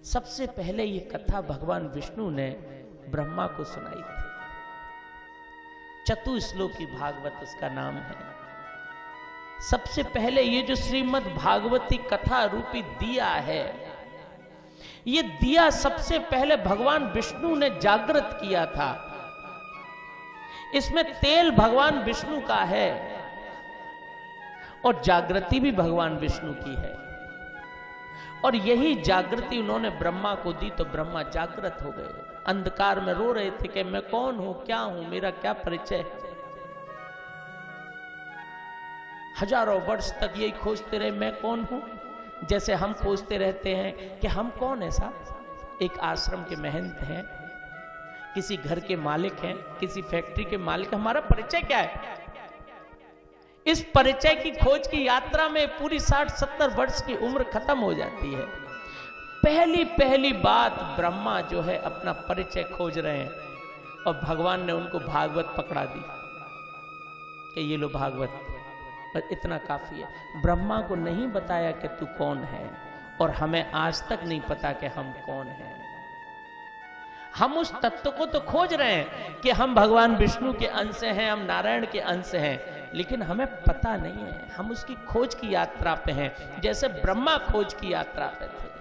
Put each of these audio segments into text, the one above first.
सबसे पहले ये कथा भगवान विष्णु ने ब्रह्मा को सुनाई थी। चतुश्लोकी भागवत उसका नाम है। सबसे पहले ये जो श्रीमद् भागवती कथा रूपी दिया है, ये दिया सबसे पहले भगवान विष्णु ने जागृत किया था। इसमें तेल भगवान विष्णु का है और जागृति भी भगवान विष्णु की है। और यही जागृति उन्होंने ब्रह्मा को दी तो ब्रह्मा जागृत हो गए। अंधकार में रो रहे थे कि मैं कौन हूं, क्या हूं, मेरा क्या परिचय है। हजारों वर्ष तक यही खोजते रहे, मैं कौन हूं। जैसे हम खोजते रहते हैं कि हम कौन है साहब। एक आश्रम के महंत हैं, किसी घर के मालिक हैं, किसी फैक्ट्री के मालिक, हमारा परिचय क्या है। इस परिचय की खोज की यात्रा में पूरी 60-70 वर्ष की उम्र खत्म हो जाती है। पहली बात ब्रह्मा जो है अपना परिचय खोज रहे हैं और भगवान ने उनको भागवत पकड़ा दी कि ये लो भागवत, पर इतना काफी है। ब्रह्मा को नहीं बताया कि तू कौन है और हमें आज तक नहीं पता कि हम कौन हैं। हम उस तत्व को तो खोज रहे हैं कि हम भगवान विष्णु के अंश हैं, हम नारायण के अंश हैं, लेकिन हमें पता नहीं है। हम उसकी खोज की यात्रा पे हैं, जैसे ब्रह्मा खोज की यात्रा पे थे।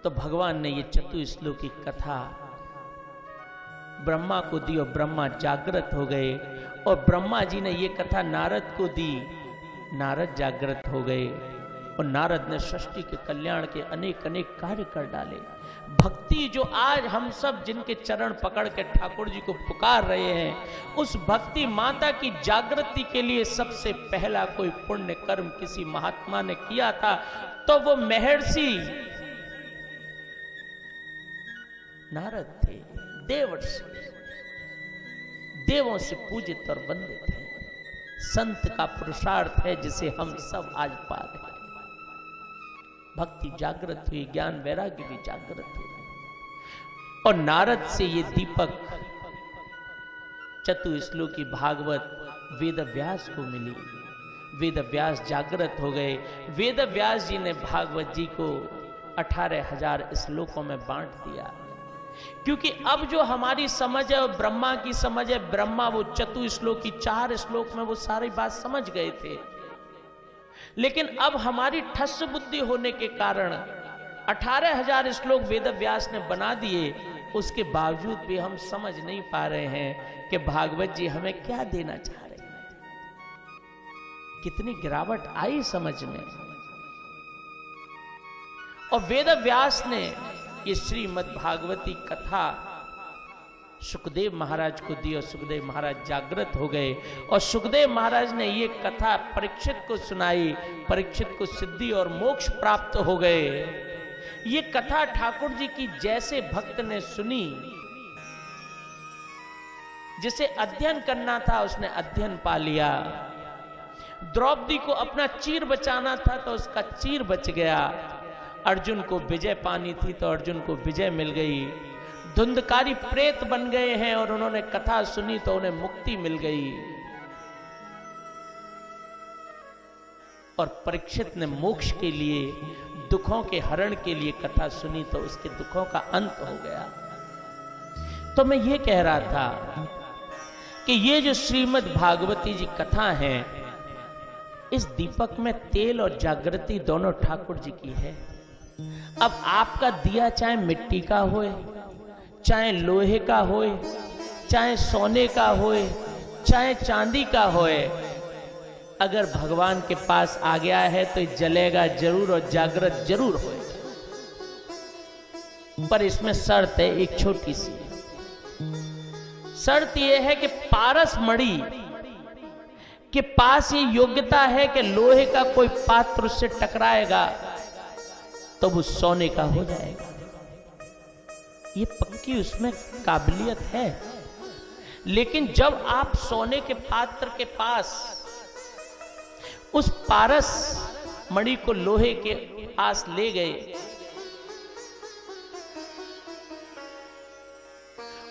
तो भगवान ने ये चतुश्लोकी कथा ब्रह्मा को दी और ब्रह्मा जागृत हो गए। और ब्रह्मा जी ने ये कथा नारद को दी, नारद जागृत हो गए और नारद ने सृष्टि के कल्याण के अनेक अनेक कार्य कर डाले। भक्ति जो आज हम सब जिनके चरण पकड़ के ठाकुर जी को पुकार रहे हैं, उस भक्ति माता की जागृति के लिए सबसे पहला कोई पुण्य कर्म किसी महात्मा ने किया था तो वो महर्षि नारद थे। देवर्षि, देवों से पूजित और वंदित है। संत का पुरुषार्थ है जिसे हम सब आज पा रहे हैं। भक्ति जागृत हुई, ज्ञान वैराग्य भी जागृत हुई। और नारद से ये दीपक चतुश्लोकी भागवत वेद व्यास को मिली। वेद व्यास जागृत हो गए। वेद व्यास जी ने भागवत जी को 18,000 श्लोकों में बांट दिया। क्योंकि अब जो हमारी समझ है और ब्रह्मा की समझ है, ब्रह्मा वो चतुश्लोकी 4 श्लोक में वो सारी बात समझ गए थे, लेकिन अब हमारी ठस बुद्धि होने के कारण 18,000 श्लोक वेद व्यास ने बना दिए। उसके बावजूद भी हम समझ नहीं पा रहे हैं कि भागवत जी हमें क्या देना चाह रहे हैं। कितनी गिरावट आई समझ में। और वेद व्यास ने ये श्रीमद् भागवती कथा सुखदेव महाराज को दी और सुखदेव महाराज जागृत हो गए। और सुखदेव महाराज ने ये कथा परीक्षित को सुनाई। परीक्षित को सिद्धि और मोक्ष प्राप्त हो गए। ये कथा ठाकुर जी की जैसे भक्त ने सुनी, जिसे अध्ययन करना था उसने अध्ययन पा लिया। द्रौपदी को अपना चीर बचाना था तो उसका चीर बच गया। अर्जुन को विजय पानी थी तो अर्जुन को विजय मिल गई। धुंधकारी प्रेत बन गए हैं और उन्होंने कथा सुनी तो उन्हें मुक्ति मिल गई। और परीक्षित ने मोक्ष के लिए, दुखों के हरण के लिए कथा सुनी तो उसके दुखों का अंत हो गया। तो मैं ये कह रहा था कि ये जो श्रीमद् भागवती जी कथा है, इस दीपक में तेल और जागृति दोनों ठाकुर जी की है। अब आपका दिया चाहे मिट्टी का होए, चाहे लोहे का होए, चाहे सोने का होए, चाहे चांदी का होए, अगर भगवान के पास आ गया है तो जलेगा जरूर और जागृत जरूर होएगा। पर इसमें शर्त है, एक छोटी सी शर्त यह है कि पारस मणि के पास ये योग्यता है कि लोहे का कोई पात्र उससे टकराएगा तो वो सोने का हो जाएगा। ये पक्की उसमें काबिलियत है। लेकिन जब आप सोने के पात्र के पास उस पारस मणि को लोहे के पास ले गए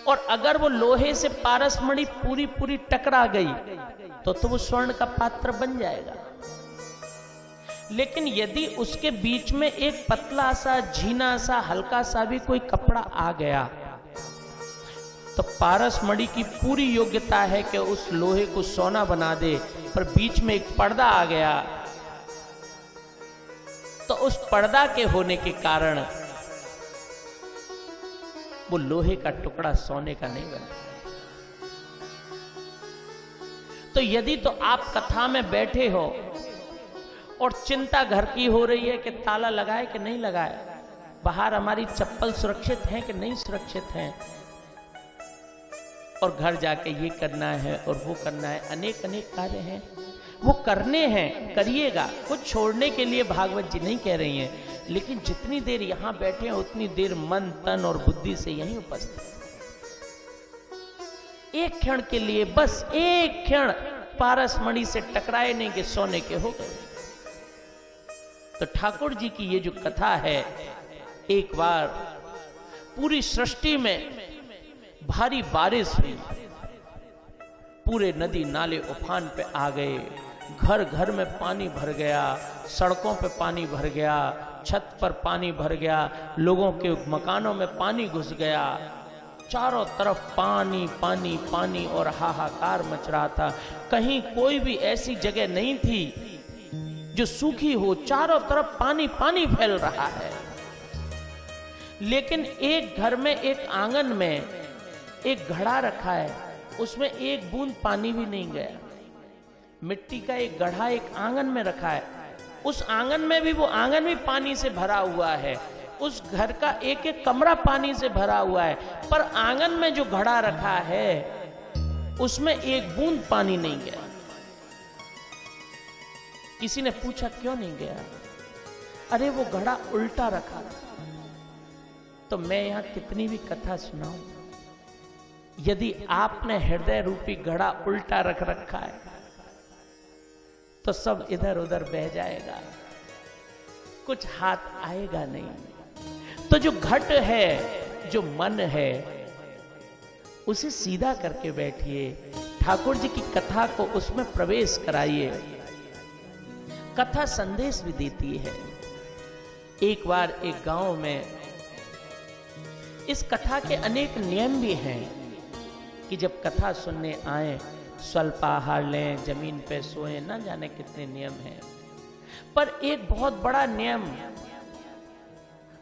और अगर वो लोहे से पारस मणि पूरी टकरा गई तो वो स्वर्ण का पात्र बन जाएगा। लेकिन यदि उसके बीच में एक पतला सा, झीना सा, हल्का सा भी कोई कपड़ा आ गया तो पारस मणि की पूरी योग्यता है कि उस लोहे को सोना बना दे, पर बीच में एक पर्दा आ गया तो उस पर्दा के होने के कारण वो लोहे का टुकड़ा सोने का नहीं बना। तो यदि तो आप कथा में बैठे हो और चिंता घर की हो रही है कि ताला लगाए कि नहीं लगाए, बाहर हमारी चप्पल सुरक्षित है कि नहीं सुरक्षित है, और घर जाके ये करना है और वो करना है, अनेक अनेक कार्य हैं, वो करने हैं, करिएगा। कुछ छोड़ने के लिए भागवत जी नहीं कह रही हैं, लेकिन जितनी देर यहां बैठे हैं उतनी देर मन, तन और बुद्धि से यहीं उपस्थित। एक क्षण के लिए, बस एक क्षण पारस मणि से टकराए नहीं कि सोने के हो गए। तो ठाकुर जी की ये जो कथा है, एक बार पूरी सृष्टि में भारी बारिश हुई, पूरे नदी नाले उफान पे आ गए, घर घर में पानी भर गया, सड़कों पे पानी भर गया, छत पर पानी भर गया, लोगों के मकानों में पानी घुस गया, चारों तरफ पानी पानी पानी और हाहाकार मच रहा था। कहीं कोई भी ऐसी जगह नहीं थी जो सूखी हो, चारों तरफ पानी पानी फैल रहा है। लेकिन एक घर में, एक आंगन में एक घड़ा रखा है, उसमें एक बूंद पानी भी नहीं गया। मिट्टी का एक घड़ा एक आंगन में रखा है, उस आंगन में भी, वो आंगन भी पानी से भरा हुआ है, उस घर का एक एक कमरा पानी से भरा हुआ है, पर आंगन में जो घड़ा रखा है उसमें एक बूंद पानी नहीं गया। किसी ने पूछा क्यों नहीं गया? अरे वो घड़ा उल्टा रखा था। तो मैं यहां कितनी भी कथा सुनाऊं, यदि आपने हृदय रूपी घड़ा उल्टा रख रखा है तो सब इधर उधर बह जाएगा, कुछ हाथ आएगा नहीं। तो जो घट है, जो मन है, उसे सीधा करके बैठिए, ठाकुर जी की कथा को उसमें प्रवेश कराइए। कथा संदेश भी देती है। एक बार एक गांव में, इस कथा के अनेक नियम भी हैं कि जब कथा सुनने आए स्वल्पाहार लें, जमीन पे सोए, ना जाने कितने नियम हैं। पर एक बहुत बड़ा नियम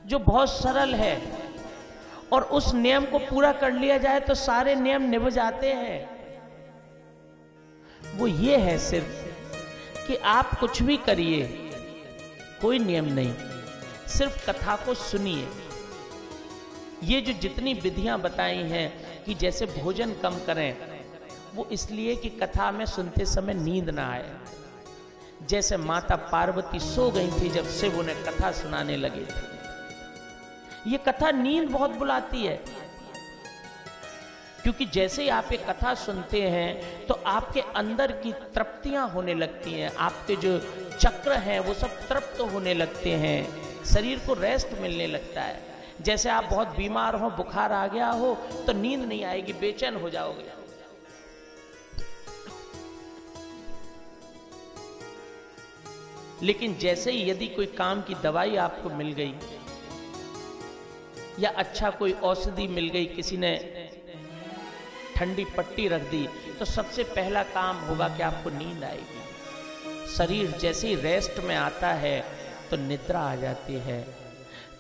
जो बहुत सरल है और उस नियम को पूरा कर लिया जाए तो सारे नियम निभ जाते हैं, वो ये है सिर्फ कि आप कुछ भी करिए, कोई नियम नहीं, सिर्फ कथा को सुनिए। ये जो जितनी विधियां बताई हैं कि जैसे भोजन कम करें, वो इसलिए कि कथा में सुनते समय नींद ना आए। जैसे माता पार्वती सो गई थी जब शिव उन्हें कथा सुनाने लगे थे। ये कथा नींद बहुत बुलाती है, क्योंकि जैसे ही आप एक कथा सुनते हैं तो आपके अंदर की तृप्तियां होने लगती हैं, आपके जो चक्र हैं वो सब तृप्त होने लगते हैं, शरीर को रेस्ट मिलने लगता है। जैसे आप बहुत बीमार हो, बुखार आ गया हो तो नींद नहीं आएगी, बेचैन हो जाओगे। लेकिन जैसे ही यदि कोई काम की दवाई आपको मिल गई या अच्छा कोई औषधि मिल गई, किसी ने ठंडी पट्टी रख दी, तो सबसे पहला काम होगा कि आपको नींद आएगी। शरीर जैसे ही रेस्ट में आता है तो निद्रा आ जाती है।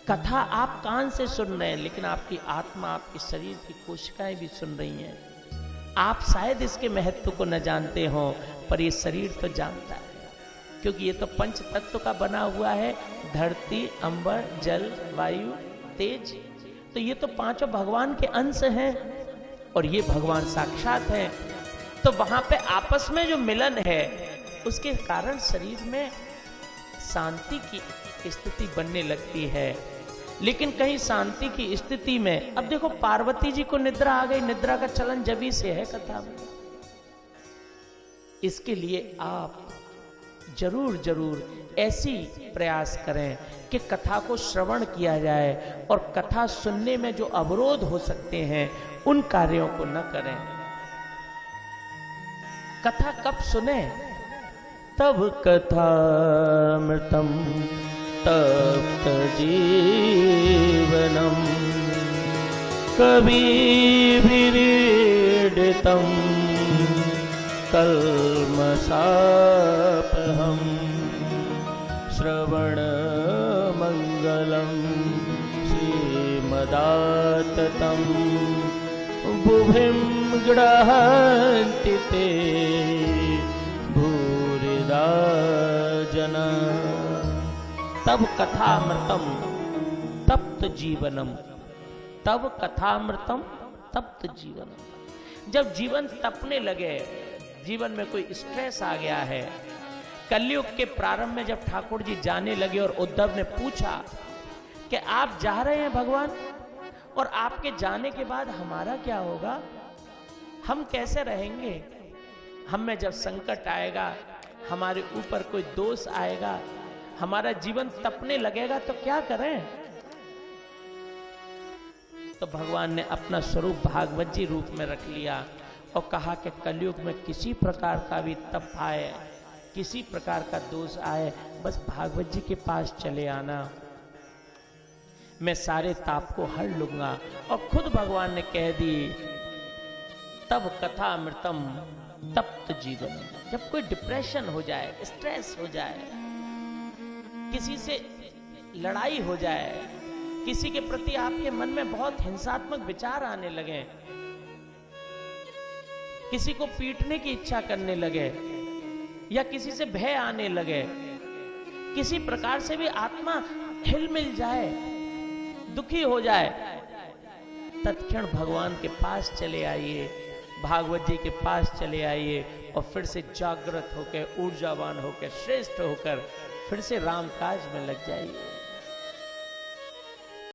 कथा आप कान से सुन रहे हैं, लेकिन आपकी आत्मा, आपके शरीर की कोशिकाएं भी सुन रही हैं। आप शायद इसके महत्व को न जानते हो, पर ये शरीर तो जानता है, क्योंकि ये तो पंच तत्व का बना हुआ है, धरती, अंबर, जल, वायु, तेज। तो ये तो पांचों भगवान के अंश हैं और ये भगवान साक्षात हैं। तो वहां पे आपस में जो मिलन है उसके कारण शरीर में शांति की स्थिति बनने लगती है। लेकिन कहीं शांति की स्थिति में, अब देखो पार्वती जी को निद्रा आ गई, निद्रा का चलन जभी से है कथा में। इसके लिए आप जरूर जरूर ऐसी प्रयास करें कि कथा को श्रवण किया जाए, और कथा सुनने में जो अवरोध हो सकते हैं उन कार्यों को न करें। कथा कब सुने? तब कथामृतं तप्त जीवनम कविभिरीडितं कल्मषापहं श्रवणमङ्गलं श्रीमदाततं बुभिं गृह्णन्ति ते भूरिदा जना। तब कथामृतम तप्त जीवनम, तब कथामृतम तप्त जीवनम। जब जीवन तपने लगे, जीवन में कोई स्ट्रेस आ गया है, कलयुग के प्रारंभ में जब ठाकुर जी जाने लगे और उद्धव ने पूछा कि आप जा रहे हैं भगवान, और आपके जाने के बाद हमारा क्या होगा, हम कैसे रहेंगे, हम में जब संकट आएगा, हमारे ऊपर कोई दोष आएगा, हमारा जीवन तपने लगेगा तो क्या करें। तो भगवान ने अपना स्वरूप भागवत जी रूप में रख लिया और कहा कि कलयुग में किसी प्रकार का भी तप आए, किसी प्रकार का दोष आए, बस भागवत जी के पास चले आना, मैं सारे ताप को हर लूंगा। और खुद भगवान ने कह दी तब कथामृतम तप्त जीवन। जब कोई डिप्रेशन हो जाए, स्ट्रेस हो जाए, किसी से लड़ाई हो जाए, किसी के प्रति आपके मन में बहुत हिंसात्मक विचार आने लगे, किसी को पीटने की इच्छा करने लगे, या किसी से भय आने लगे, किसी प्रकार से भी आत्मा हिलमिल जाए, दुखी हो जाए, तत्क्षण भगवान के पास चले आइए, भागवत जी के पास चले आइए और फिर से जागृत होकर, ऊर्जावान होकर, श्रेष्ठ होकर फिर से राम काज में लग जाइए।